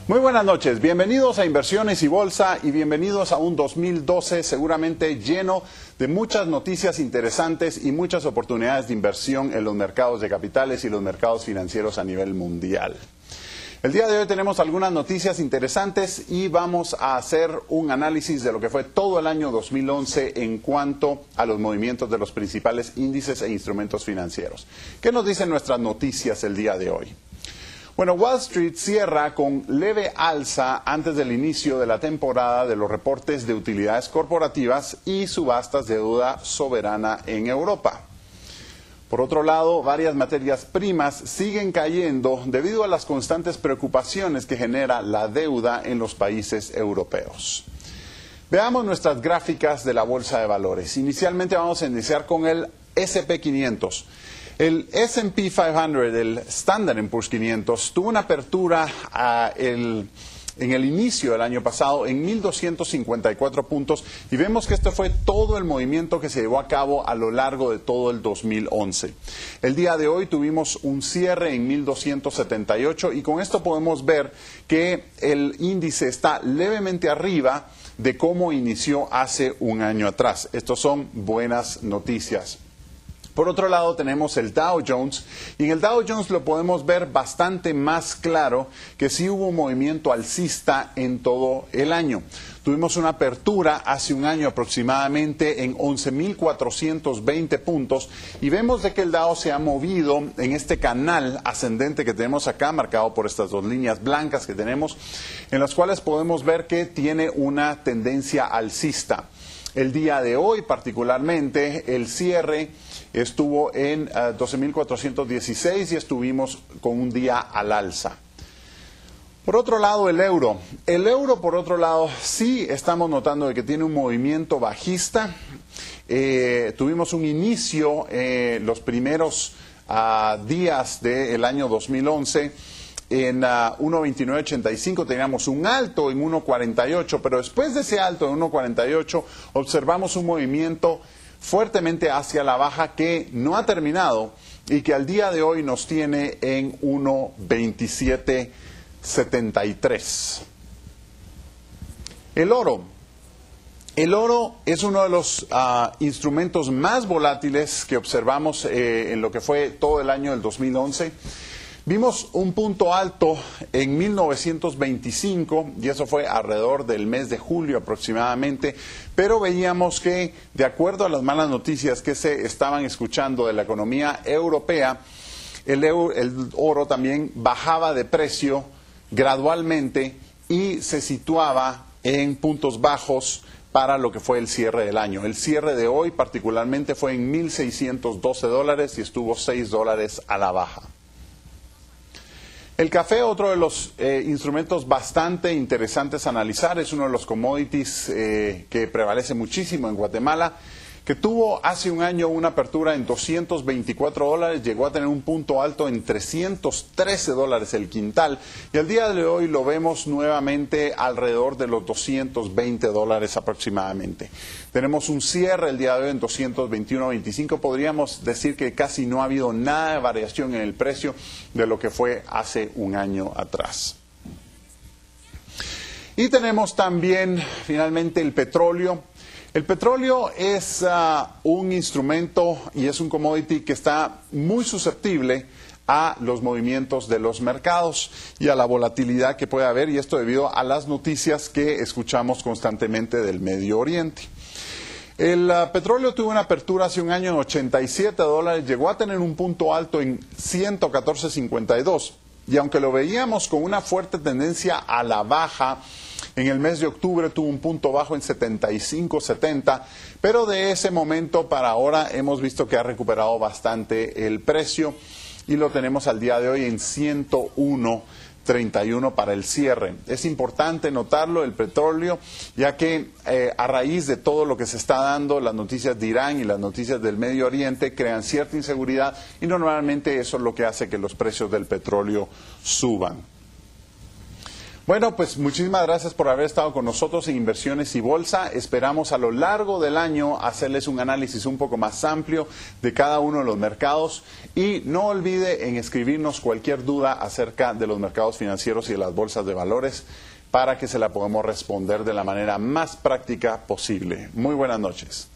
Muy buenas noches, bienvenidos a Inversiones y Bolsa y bienvenidos a un 2012 seguramente lleno de muchas noticias interesantes y muchas oportunidades de inversión en los mercados de capitales y los mercados financieros a nivel mundial. El día de hoy tenemos algunas noticias interesantes y vamos a hacer un análisis de lo que fue todo el año 2011 en cuanto a los movimientos de los principales índices e instrumentos financieros. ¿Qué nos dicen nuestras noticias el día de hoy? Bueno, Wall Street cierra con leve alza antes del inicio de la temporada de los reportes de utilidades corporativas y subastas de deuda soberana en Europa. Por otro lado, varias materias primas siguen cayendo debido a las constantes preocupaciones que genera la deuda en los países europeos. Veamos nuestras gráficas de la Bolsa de Valores. Inicialmente vamos a iniciar con el S&P 500. El S&P 500, el Standard & Poor's 500, tuvo una apertura en el inicio del año pasado en 1.254 puntos y vemos que este fue todo el movimiento que se llevó a cabo a lo largo de todo el 2011. El día de hoy tuvimos un cierre en 1.278 y con esto podemos ver que el índice está levemente arriba de cómo inició hace un año atrás. Estos son buenas noticias. Por otro lado tenemos el Dow Jones y en el Dow Jones lo podemos ver bastante más claro que sí hubo un movimiento alcista en todo el año. Tuvimos una apertura hace un año aproximadamente en 11.420 puntos y vemos de que el Dow se ha movido en este canal ascendente que tenemos acá, marcado por estas dos líneas blancas que tenemos, en las cuales podemos ver que tiene una tendencia alcista. El día de hoy particularmente el cierre estuvo en 12.416 y estuvimos con un día al alza. Por otro lado, el euro. El euro, por otro lado, sí estamos notando de que tiene un movimiento bajista. Tuvimos un inicio los primeros días del año 2011 en 1.2985, teníamos un alto en 1.48, pero después de ese alto en 1.48 observamos un movimiento fuertemente hacia la baja que no ha terminado y que al día de hoy nos tiene en 1.2773. El oro. El oro es uno de los instrumentos más volátiles que observamos en lo que fue todo el año del 2011. Vimos un punto alto en 1925 y eso fue alrededor del mes de julio aproximadamente, pero veíamos que de acuerdo a las malas noticias que se estaban escuchando de la economía europea, el oro también bajaba de precio gradualmente y se situaba en puntos bajos para lo que fue el cierre del año. El cierre de hoy particularmente fue en $1.612 y estuvo $6 a la baja. El café, otro de los instrumentos bastante interesantes a analizar, es uno de los commodities que prevalece muchísimo en Guatemala, que tuvo hace un año una apertura en $224, llegó a tener un punto alto en $313 el quintal y al día de hoy lo vemos nuevamente alrededor de los $220 aproximadamente. Tenemos un cierre el día de hoy en 221.25, podríamos decir que casi no ha habido nada de variación en el precio de lo que fue hace un año atrás. Y tenemos también finalmente el petróleo. El petróleo es un instrumento y es un commodity que está muy susceptible a los movimientos de los mercados y a la volatilidad que puede haber, y esto debido a las noticias que escuchamos constantemente del Medio Oriente. El petróleo tuvo una apertura hace un año en $87, llegó a tener un punto alto en 114.52 y aunque lo veíamos con una fuerte tendencia a la baja, en el mes de octubre tuvo un punto bajo en 75.70, pero de ese momento para ahora hemos visto que ha recuperado bastante el precio y lo tenemos al día de hoy en 101.31 para el cierre. Es importante notarlo, el petróleo, ya que a raíz de todo lo que se está dando, las noticias de Irán y las noticias del Medio Oriente crean cierta inseguridad y normalmente eso es lo que hace que los precios del petróleo suban. Bueno, pues muchísimas gracias por haber estado con nosotros en Inversiones y Bolsa. Esperamos a lo largo del año hacerles un análisis un poco más amplio de cada uno de los mercados. Y no olvide en escribirnos cualquier duda acerca de los mercados financieros y de las bolsas de valores para que se la podamos responder de la manera más práctica posible. Muy buenas noches.